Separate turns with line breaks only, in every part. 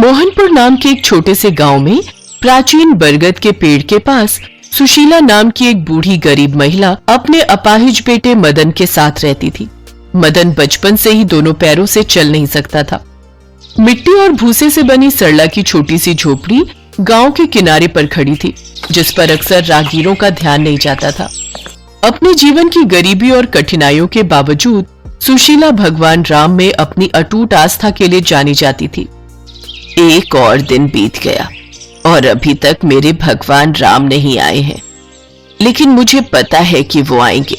मोहनपुर नाम के एक छोटे से गांव में प्राचीन बरगद के पेड़ के पास सुशीला नाम की एक बूढ़ी गरीब महिला अपने अपाहिज बेटे मदन के साथ रहती थी। मदन बचपन से ही दोनों पैरों से चल नहीं सकता था। मिट्टी और भूसे से बनी सरला की छोटी सी झोपड़ी गांव के किनारे पर खड़ी थी, जिस पर अक्सर राहगीरों का ध्यान नहीं जाता था। अपने जीवन की गरीबी और कठिनाइयों के बावजूद सुशीला भगवान राम में अपनी अटूट आस्था के लिए जानी जाती थी। एक और दिन बीत गया और अभी तक मेरे भगवान राम नहीं आए हैं, लेकिन मुझे पता है कि वो आएंगे।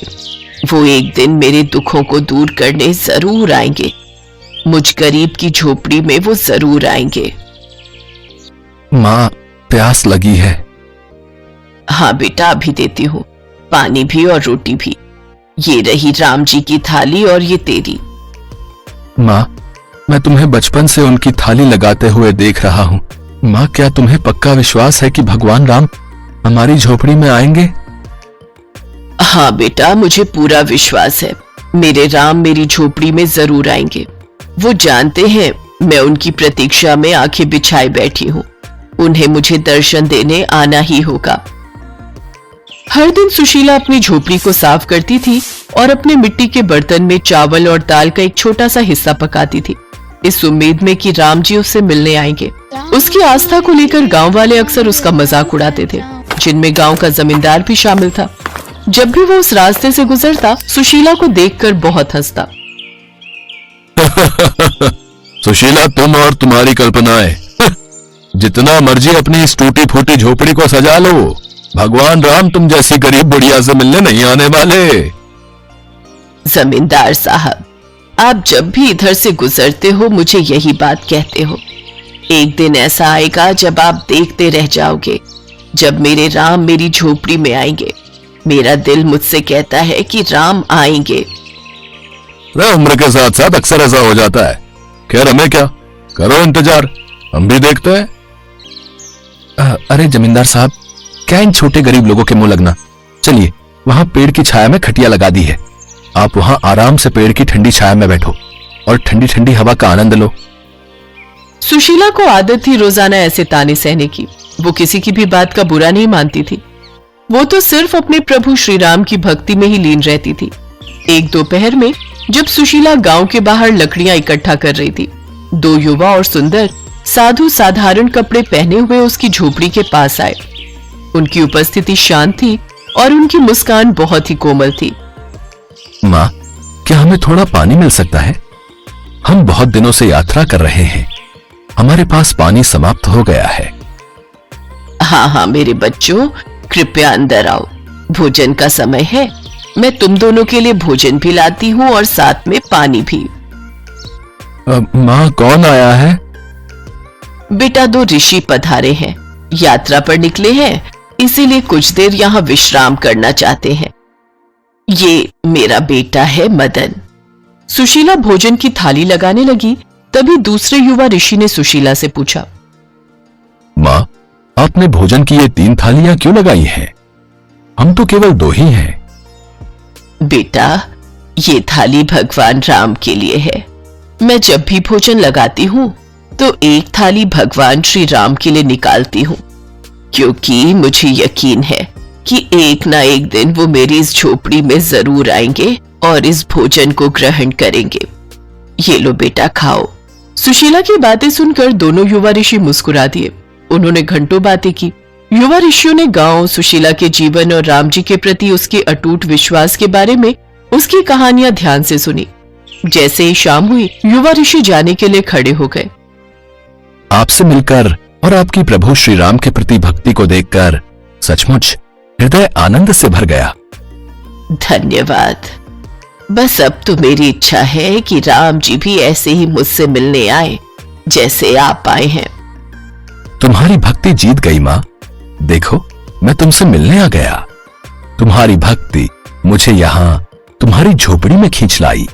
वो एक दिन मेरे दुखों को दूर करने जरूर आएंगे। मुझ गरीब की झोपड़ी में वो जरूर आएंगे।
माँ, प्यास लगी है।
हाँ बेटा, अभी देती हूँ, पानी भी और रोटी भी। ये रही राम जी की थाली और ये तेरी।
माँ, मैं तुम्हें बचपन से उनकी थाली लगाते हुए देख रहा हूँ। माँ, क्या तुम्हें पक्का विश्वास है कि भगवान राम हमारी झोपड़ी में आएंगे?
हाँ बेटा, मुझे पूरा विश्वास है। मेरे राम मेरी झोपड़ी में जरूर आएंगे। वो जानते हैं मैं उनकी प्रतीक्षा में आंखें बिछाए बैठी हूँ। उन्हें मुझे दर्शन देने आना ही होगा। हर दिन सुशीला अपनी झोपड़ी को साफ करती थी और अपने मिट्टी के बर्तन में चावल और दाल का एक छोटा सा हिस्सा पकाती थी, इस उम्मीद में कि राम जी उससे मिलने आएंगे। उसकी आस्था को लेकर गांव वाले अक्सर उसका मजाक उड़ाते थे, जिनमें गांव का जमींदार भी शामिल था। जब भी वो उस रास्ते से गुजरता, सुशीला को देखकर बहुत हंसता।
सुशीला, तुम और तुम्हारी कल्पनाएं। जितना मर्जी अपनी इस टूटी फूटी झोपड़ी को सजा लो, भगवान राम तुम जैसी गरीब बुढ़िया से मिलने नहीं आने वाले।
जमींदार साहब, आप जब भी इधर से गुजरते हो मुझे यही बात कहते हो। एक दिन ऐसा आएगा जब आप देखते रह जाओगे, जब मेरे राम मेरी झोपड़ी में आएंगे। मेरा दिल मुझसे कहता है कि राम आएंगे।
उम्र के साथ साथ अक्सर ऐसा हो जाता है। खैर, हमें क्या, करो इंतजार, हम भी देखते हैं। अरे जमींदार साहब, क्या इन छोटे गरीब लोगों के मुंह लगना। चलिए, वहां पेड़ की छाया में खटिया लगा दी है। आप वहां आराम से पेड़ की ठंडी छाया में बैठो और ठंडी ठंडी हवा का आनंद लो।
सुशीला को आदत थी रोजाना ऐसे ताने सहने की। वो किसी की भी बात का बुरा नहीं मानती थी। वो तो सिर्फ अपने प्रभु श्री राम की भक्ति में ही लीन रहती थी। एक दोपहर में जब सुशीला गांव के बाहर लकड़ियां इकट्ठा कर रही थी, दो युवा और सुंदर साधु साधारण कपड़े पहने हुए उसकी झोपड़ी के पास आए। उनकी उपस्थिति शांत थी और उनकी मुस्कान बहुत ही कोमल थी।
माँ, क्या हमें थोड़ा पानी मिल सकता है? हम बहुत दिनों से यात्रा कर रहे हैं, हमारे पास पानी समाप्त हो गया है।
हाँ हाँ मेरे बच्चों, कृपया अंदर आओ। भोजन का समय है। मैं तुम दोनों के लिए भोजन भी लाती हूँ और साथ में पानी भी।
माँ, कौन आया है?
बेटा, दो ऋषि पधारे हैं। यात्रा पर निकले हैं, इसीलिए कुछ देर यहाँ विश्राम करना चाहते हैं। ये मेरा बेटा है मदन। सुशीला भोजन की थाली लगाने लगी, तभी दूसरे युवा ऋषि ने सुशीला से पूछा,
माँ, आपने भोजन की ये 3 थालियां क्यों लगाई हैं? हम तो केवल 2 ही हैं।
बेटा, ये थाली भगवान राम के लिए है। मैं जब भी भोजन लगाती हूँ तो एक थाली भगवान श्री राम के लिए निकालती हूँ, क्योंकि मुझे यकीन है कि एक ना एक दिन वो मेरी इस झोपड़ी में जरूर आएंगे और इस भोजन को ग्रहण करेंगे। ये लो बेटा, खाओ। सुशीला की बातें सुनकर दोनों युवा ऋषि मुस्कुरा दिए। उन्होंने घंटों बातें की। युवा ऋषियों ने गांव, सुशीला के जीवन और राम जी के प्रति उसके अटूट विश्वास के बारे में उसकी कहानियां ध्यान से सुनी। जैसे ही शाम हुई, युवा ऋषि जाने के लिए खड़े हो गए।
आपसे मिलकर और आपकी प्रभु श्री राम के प्रति भक्ति को देखकर सचमुच हृदय आनंद से भर गया।
धन्यवाद। बस अब तो मेरी इच्छा है कि राम जी भी ऐसे ही मुझसे मिलने आए जैसे आप आए हैं।
तुम्हारी भक्ति जीत गई माँ। देखो, मैं तुमसे मिलने आ गया। तुम्हारी भक्ति मुझे यहाँ तुम्हारी झोपड़ी में खींच लाई।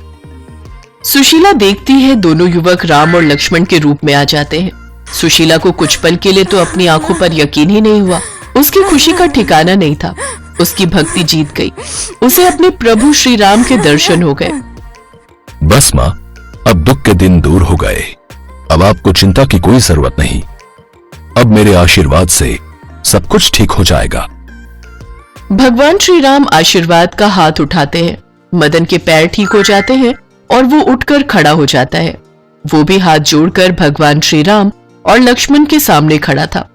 सुशीला देखती है दोनों युवक राम और लक्ष्मण के रूप में आ जाते हैं। सुशीला को कुछ पल के लिए तो अपनी आंखों पर यकीन ही नहीं हुआ। उसकी खुशी का ठिकाना नहीं था। उसकी भक्ति जीत गई। उसे अपने प्रभु श्री राम के दर्शन हो गए।
बस माँ, अब दुख के दिन दूर हो गए। अब अब आपको चिंता की कोई जरूरत नहीं। अब मेरे आशीर्वाद से सब कुछ ठीक हो जाएगा।
भगवान श्री राम आशीर्वाद का हाथ उठाते हैं। मदन के पैर ठीक हो जाते हैं और वो उठकर खड़ा हो जाता है। वो भी हाथ जोड़कर भगवान श्री राम और लक्ष्मण के सामने खड़ा था।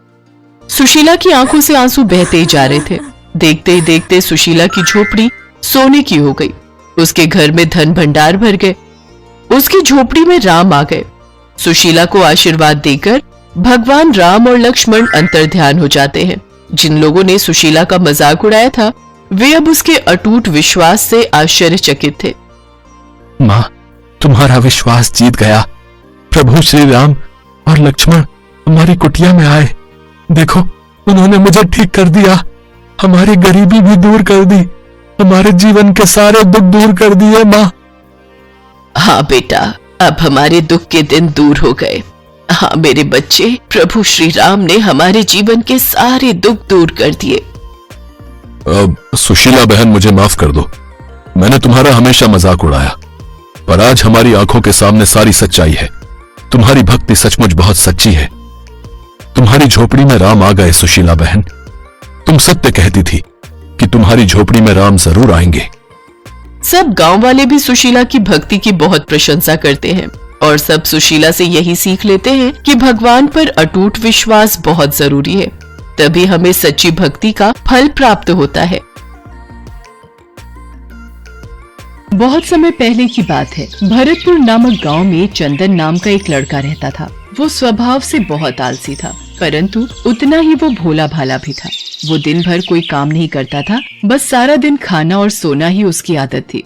सुशीला की आंखों से आंसू बहते ही जा रहे थे। देखते ही देखते सुशीला की झोपड़ी सोने की हो गई। उसके घर में धन भंडार भर गए। उसकी झोपड़ी में राम आ गए। सुशीला को आशीर्वाद देकर भगवान राम और लक्ष्मण अंतर्ध्यान हो जाते हैं। जिन लोगों ने सुशीला का मजाक उड़ाया था वे अब उसके अटूट विश्वास से आश्चर्यचकित थे।
मां, तुम्हारा विश्वास जीत गया। प्रभु श्री राम और लक्ष्मण हमारी कुटिया में आए। देखो, उन्होंने मुझे ठीक कर दिया, हमारी गरीबी भी दूर कर दी, हमारे जीवन के सारे दुख दूर कर दिए मां।
हाँ बेटा, अब हमारे दुख के दिन दूर हो गए। हाँ मेरे बच्चे, प्रभु श्री राम ने हमारे जीवन के सारे दुख दूर कर दिए।
अब सुशीला बहन, मुझे माफ कर दो। मैंने तुम्हारा हमेशा मजाक उड़ाया, पर आज हमारी आंखों के सामने सारी सच्चाई है। तुम्हारी भक्ति सचमुच बहुत सच्ची है। तुम्हारी झोपड़ी में राम आ गए सुशीला बहन। तुम सत्य कहती थी कि तुम्हारी झोपड़ी में राम जरूर आएंगे।
सब गांव वाले भी सुशीला की भक्ति की बहुत प्रशंसा करते हैं और सब सुशीला से यही सीख लेते हैं कि भगवान पर अटूट विश्वास बहुत जरूरी है, तभी हमें सच्ची भक्ति का फल प्राप्त होता है। बहुत समय पहले की बात है। भरतपुर नामक गांव में चंदन नाम का एक लड़का रहता था। वो स्वभाव से बहुत आलसी था, परंतु उतना ही वो भोला भाला भी था। वो दिन भर कोई काम नहीं करता था, बस सारा दिन खाना और सोना ही उसकी आदत थी।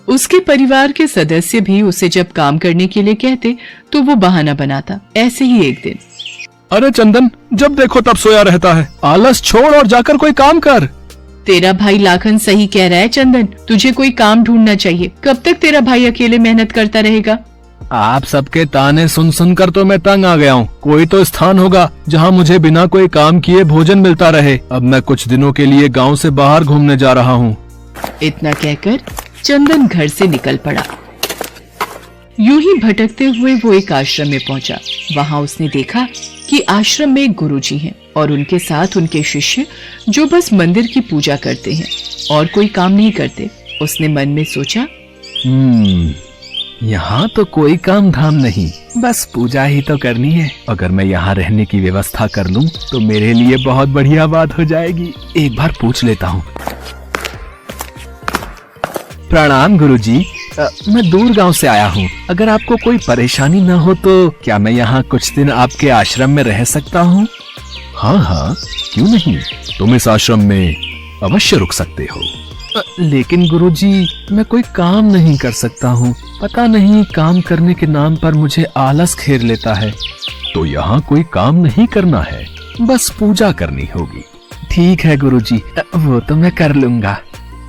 उसके परिवार के सदस्य भी उसे जब काम करने के लिए कहते तो वो बहाना बनाता। ऐसे ही एक दिन,
अरे चंदन, जब देखो तब सोया रहता है, आलस छोड़ और जाकर कोई काम कर।
तेरा भाई लाखन सही कह रहा है चंदन, तुझे कोई काम ढूंढना चाहिए। कब तक तेरा भाई अकेले मेहनत करता रहेगा?
आप सबके ताने सुन सुनकर तो मैं तंग आ गया हूँ। कोई तो स्थान होगा जहाँ मुझे बिना कोई काम किए भोजन मिलता रहे। अब मैं कुछ दिनों के लिए गांव से बाहर घूमने जा रहा हूँ।
इतना कहकर चंदन घर से निकल पड़ा। यूं ही भटकते हुए वो एक आश्रम में पहुंचा। वहां उसने देखा कि आश्रम में एक गुरुजी हैं और उनके साथ उनके शिष्य जो बस मंदिर की पूजा करते हैं और कोई काम नहीं करते। उसने मन में सोचा,
यहाँ तो कोई काम धाम नहीं, बस पूजा ही तो करनी है। अगर मैं यहाँ रहने की व्यवस्था कर लूँ तो मेरे लिए बहुत बढ़िया बात हो जाएगी। एक बार पूछ लेता हूँ। प्रणाम गुरुजी, मैं दूर गांव से आया हूँ। अगर आपको कोई परेशानी न हो तो क्या मैं यहाँ कुछ दिन आपके आश्रम में रह सकता हूँ? हाँ हाँ, क्यों नहीं, तुम इस आश्रम में अवश्य रुक सकते हो। लेकिन गुरुजी, मैं कोई काम नहीं कर सकता हूँ। पता नहीं काम करने के नाम पर मुझे आलस घेर लेता है। तो यहाँ कोई काम नहीं करना है, बस पूजा करनी होगी। ठीक है गुरुजी, वो तो मैं कर लूंगा।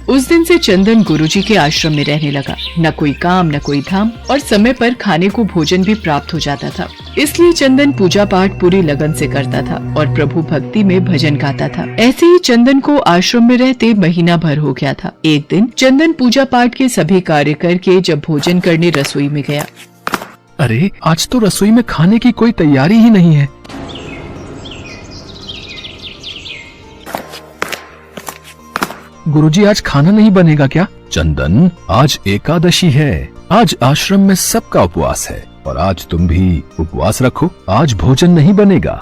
उस दिन से चंदन गुरुजी के आश्रम में रहने लगा। न कोई काम न कोई धाम और समय पर खाने को भोजन भी प्राप्त हो जाता था। इसलिए चंदन पूजा पाठ पूरी लगन से करता था और प्रभु भक्ति में भजन गाता था। ऐसे ही चंदन को आश्रम में रहते महीना भर हो गया था। एक दिन चंदन पूजा पाठ के सभी कार्य करके जब भोजन करने रसोई में गया।
अरे, आज तो रसोई में खाने की कोई तैयारी ही नहीं है। गुरुजी, आज खाना नहीं बनेगा क्या? चंदन, आज एकादशी है। आज आश्रम में सबका उपवास है और आज तुम भी उपवास रखो। आज भोजन नहीं बनेगा।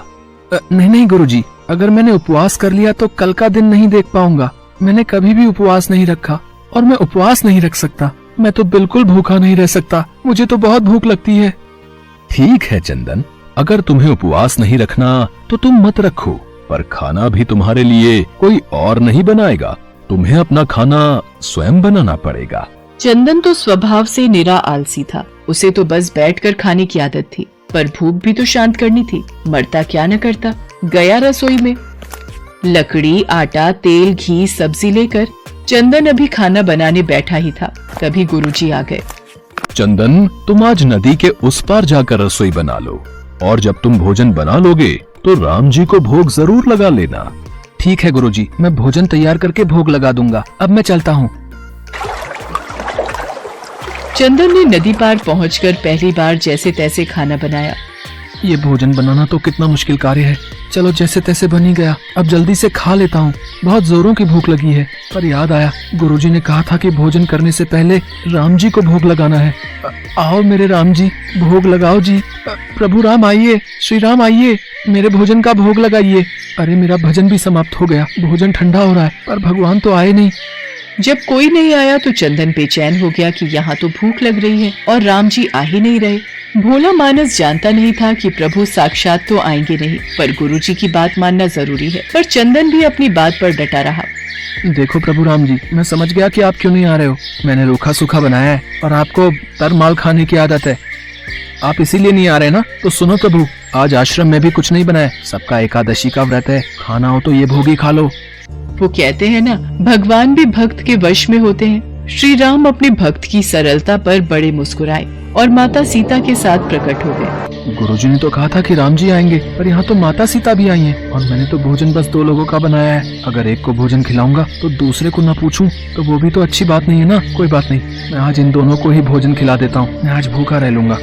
नहीं नहीं गुरुजी, अगर मैंने उपवास कर लिया तो कल का दिन नहीं देख पाऊंगा। मैंने कभी भी उपवास नहीं रखा और मैं उपवास नहीं रख सकता। मैं तो बिल्कुल भूखा नहीं रह सकता। मुझे तो बहुत भूख लगती है। ठीक है चंदन, अगर तुम्हें उपवास नहीं रखना तो तुम मत रखो, पर खाना भी तुम्हारे लिए कोई और नहीं बनाएगा। तुम्हें अपना खाना स्वयं बनाना पड़ेगा।
चंदन तो स्वभाव से निरा आलसी था। उसे तो बस बैठकर खाने की आदत थी, पर भूख भी तो शांत करनी थी। मरता क्या न करता। गया रसोई में। लकड़ी, आटा, तेल, घी, सब्जी लेकर चंदन अभी खाना बनाने बैठा ही था, तभी गुरुजी आ गए।
चंदन, तुम आज नदी के उस पार जाकर रसोई बना लो और जब तुम भोजन बना लोगे तो राम जी को भोग जरूर लगा लेना। ठीक है गुरुजी, मैं भोजन तैयार करके भोग लगा दूंगा। अब मैं चलता हूँ।
चंदन ने नदी पार पहुंचकर पहली बार जैसे तैसे खाना बनाया।
ये भोजन बनाना तो कितना मुश्किल कार्य है। चलो जैसे तैसे बन ही गया, अब जल्दी से खा लेता हूँ। बहुत जोरों की भूख लगी है। पर याद आया, गुरुजी ने कहा था कि भोजन करने से पहले राम जी को भोग लगाना है। आओ मेरे राम जी, भोग लगाओ जी। प्रभु राम आइए, श्री राम आइए, मेरे भोजन का भोग लगाइए। अरे मेरा भजन भी समाप्त हो गया, भोजन ठंडा हो रहा है, पर भगवान तो आए नहीं।
जब कोई नहीं आया तो चंदन बेचैन हो गया कि यहाँ तो भूख लग रही है और राम जी आ ही नहीं रहे। भोला मानस जानता नहीं था कि प्रभु साक्षात तो आएंगे नहीं, पर गुरुजी की बात मानना जरूरी है। पर चंदन भी अपनी बात पर डटा रहा।
देखो प्रभु राम जी, मैं समझ गया कि आप क्यों नहीं आ रहे हो। मैंने रूखा सूखा बनाया है और आपको तर माल खाने की आदत है। आप इसीलिए नहीं आ रहे ना? तो सुनो प्रभु, आज आश्रम में भी कुछ नहीं बनाया। सबका एकादशी का व्रत है, खाना हो तो ये भोग ही खा लो।
वो कहते हैं ना, भगवान भी भक्त के वश में होते हैं। श्री राम अपने भक्त की सरलता पर बड़े मुस्कुराए और माता सीता के साथ प्रकट हो गए।
गुरुजी ने तो कहा था कि राम जी आएंगे, पर यहाँ तो माता सीता भी आई हैं और मैंने तो भोजन बस 2 लोगों का बनाया है। अगर एक को भोजन खिलाऊंगा तो दूसरे को न पूछूं तो वो भी तो अच्छी बात नहीं है ना। कोई बात नहीं, मैं आज इन दोनों को ही भोजन खिला देता हूँ। मैं आज भूखा रह लूंगा।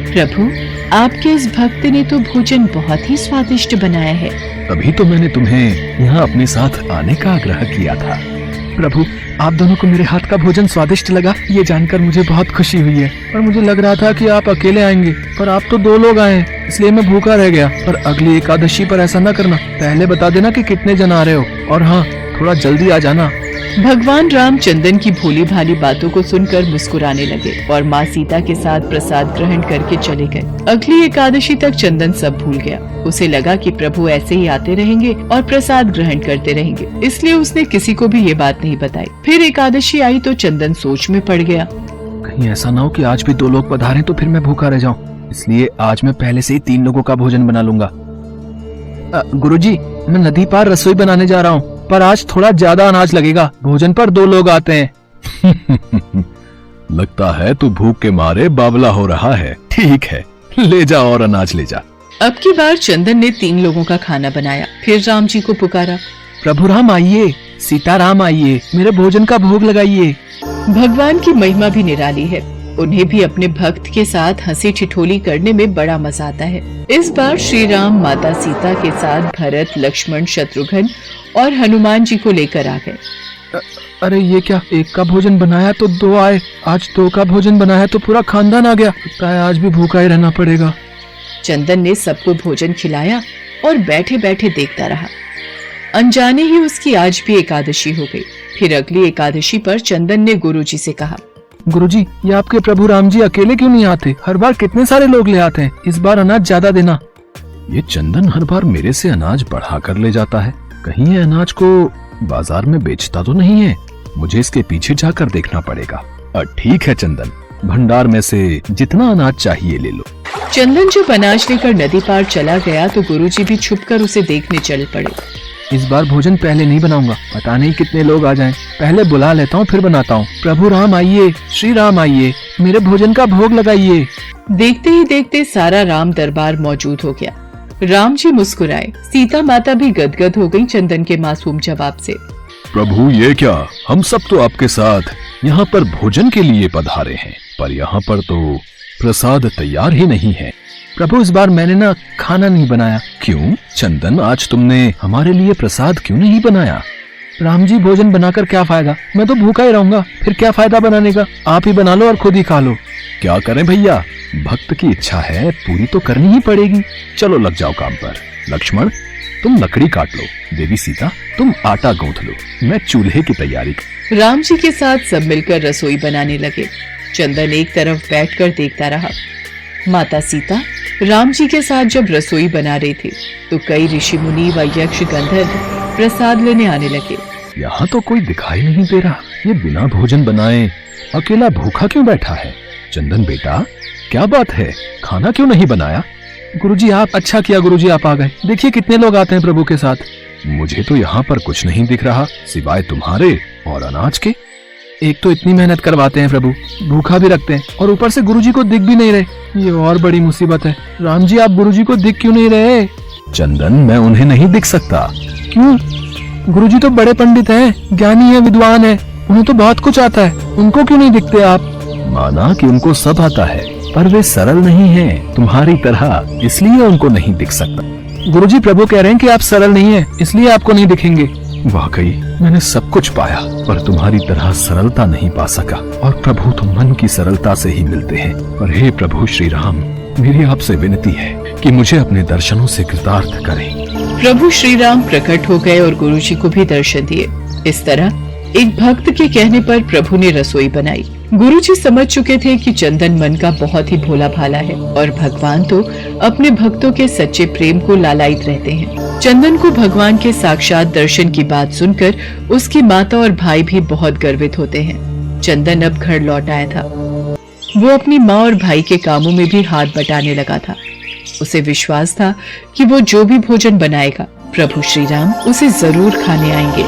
प्रभु, आपके इस भक्त ने तो भोजन बहुत ही स्वादिष्ट बनाया है।
तभी तो मैंने तुम्हें यहाँ अपने साथ आने का आग्रह किया था। प्रभु, आप दोनों को मेरे हाथ का भोजन स्वादिष्ट लगा, ये जानकर मुझे बहुत खुशी हुई है। पर मुझे लग रहा था कि आप अकेले आएंगे, पर आप तो 2 लोग आए, इसलिए मैं भूखा रह गया। पर अगली एकादशी पर ऐसा न करना, पहले बता देना कि कितने जन आ रहे हो, और हाँ, थोड़ा जल्दी आ जाना।
भगवान राम चंदन की भोली भाली बातों को सुनकर मुस्कुराने लगे और माँ सीता के साथ प्रसाद ग्रहण करके चले गए। अगली एकादशी तक चंदन सब भूल गया। उसे लगा कि प्रभु ऐसे ही आते रहेंगे और प्रसाद ग्रहण करते रहेंगे, इसलिए उसने किसी को भी ये बात नहीं बताई। फिर एकादशी आई तो चंदन सोच में पड़ गया।
कहीं ऐसा ना हो कि आज भी 2 लोग पधारे तो फिर मैं भूखा रह जाऊं। इसलिए आज मैं पहले से ही 3 लोगों का भोजन बना लूंगा। गुरुजी, मैं नदी पार रसोई बनाने जा रहा हूँ, पर आज थोड़ा ज्यादा अनाज लगेगा। भोजन पर 2 लोग आते हैं। लगता है तू भूख के मारे बावला हो रहा है। ठीक है, ले जा और अनाज ले जा।
अब की बार चंदन ने 3 लोगों का खाना बनाया। फिर राम जी को पुकारा।
प्रभु राम आइए, सीता राम आइए, मेरे भोजन का भोग लगाइए।
भगवान की महिमा भी निराली है। उन्हें भी अपने भक्त के साथ हंसी ठिठोली करने में बड़ा मजा आता है। इस बार श्री राम माता सीता के साथ भरत, लक्ष्मण, शत्रुघ्न और हनुमान जी को लेकर आ गए।
अरे ये क्या, एक का भोजन बनाया तो 2 आए, आज 2 का भोजन बनाया तो पूरा खानदान आ गया। लगता है आज भी भूखा ही रहना पड़ेगा।
चंदन ने सबको भोजन खिलाया और बैठे बैठे देखता रहा। अनजाने ही उसकी आज भी एकादशी हो गई। फिर अगली एकादशी पर चंदन ने गुरुजी से कहा,
गुरुजी, ये आपके प्रभु राम जी अकेले क्यों नहीं आते? हर बार कितने सारे लोग ले आते हैं, इस बार अनाज ज्यादा देना। ये चंदन हर बार मेरे से अनाज बढ़ा कर ले जाता है। कहीं ये अनाज को बाजार में बेचता तो नहीं है। मुझे इसके पीछे जाकर देखना पड़ेगा। ठीक है चंदन, भंडार में से जितना अनाज चाहिए ले लो।
चंदन जब अनाज लेकर नदी पार चला गया तो गुरुजी भी छुपकर उसे देखने चल पड़े।
इस बार भोजन पहले नहीं बनाऊंगा, पता नहीं कितने लोग आ जाएं। पहले बुला लेता हूँ, फिर बनाता हूँ। प्रभु राम आइए, श्री राम आइए, मेरे भोजन का भोग लगाइए।
देखते ही देखते सारा राम दरबार मौजूद हो गया। राम जी मुस्कुराए। सीता माता भी गदगद हो गई चंदन के मासूम जवाब से।
प्रभु ये क्या, हम सब तो आपके साथ यहाँ पर भोजन के लिए पधारे हैं, पर यहाँ पर तो प्रसाद तैयार ही नहीं है। प्रभु इस बार मैंने ना खाना नहीं बनाया। क्यों चंदन, आज तुमने हमारे लिए प्रसाद क्यों नहीं बनाया? राम जी, भोजन बनाकर क्या फायदा, मैं तो भूखा ही रहूंगा। फिर क्या फायदा बनाने का, आप ही बना लो और खुद ही खा लो। क्या करें भैया, भक्त की इच्छा है, पूरी तो करनी ही पड़ेगी। चलो लग जाओ काम पर। लक्ष्मण, तुम लकड़ी काट लो। देवी सीता, तुम आटा गूंथ लो। मैं चूल्हे की तैयारी।
राम जी के साथ सब मिलकर रसोई बनाने लगे। चंदन एक तरफ बैठकर देखता रहा। माता सीता राम जी के साथ जब रसोई बना रही थी तो कई ऋषि मुनि व यक्ष गंधर्व प्रसाद लेने आने लगे।
यहाँ तो कोई दिखाई नहीं दे रहा। ये बिना भोजन बनाए अकेला भूखा क्यों बैठा है? चंदन बेटा, क्या बात है, खाना क्यों नहीं बनाया? गुरुजी, आप अच्छा किया गुरुजी, आप आ गए। देखिए कितने लोग आते हैं प्रभु के साथ। मुझे तो यहाँ पर कुछ नहीं दिख रहा सिवाय तुम्हारे और अनाज के। एक तो इतनी मेहनत करवाते हैं प्रभु, भूखा भी रखते हैं, और ऊपर से गुरुजी को दिख भी नहीं रहे। ये और बड़ी मुसीबत है। राम जी, आप गुरुजी को दिख क्यों नहीं रहे? चंदन, मैं उन्हें नहीं दिख सकता। क्यों? गुरुजी तो बड़े पंडित हैं, ज्ञानी है, विद्वान है। उन्हें तो बहुत कुछ आता है, उनको क्यों नहीं दिखते आप? माना कि उनको सब आता है, पर वे सरल नहीं हैं तुम्हारी तरह, इसलिए उनको नहीं दिख सकता। गुरुजी, प्रभु कह रहे हैं कि आप सरल नहीं हैं, इसलिए आपको नहीं दिखेंगे। वाकई मैंने सब कुछ पाया, पर तुम्हारी तरह सरलता नहीं पा सका, और प्रभु तो मन की सरलता से ही मिलते हैं। और हे प्रभु श्री राम, मेरी आपसे विनती है कि मुझे अपने दर्शनों से कृतार्थ करें।
प्रभु श्री राम प्रकट हो गए और गुरुजी को भी दर्शन दिए। इस तरह एक भक्त के कहने पर प्रभु ने रसोई बनाई। गुरुजी समझ चुके थे कि चंदन मन का बहुत ही भोला भाला है और भगवान तो अपने भक्तों के सच्चे प्रेम को लालायित रहते हैं। चंदन को भगवान के साक्षात दर्शन की बात सुनकर उसकी माता और भाई भी बहुत गर्वित होते हैं। चंदन अब घर लौट आया था। वो अपनी माँ और भाई के कामों में भी हाथ बटाने लगा था। उसे विश्वास था कि वो जो भी भोजन बनाएगा प्रभु श्री राम उसे जरूर खाने आएंगे।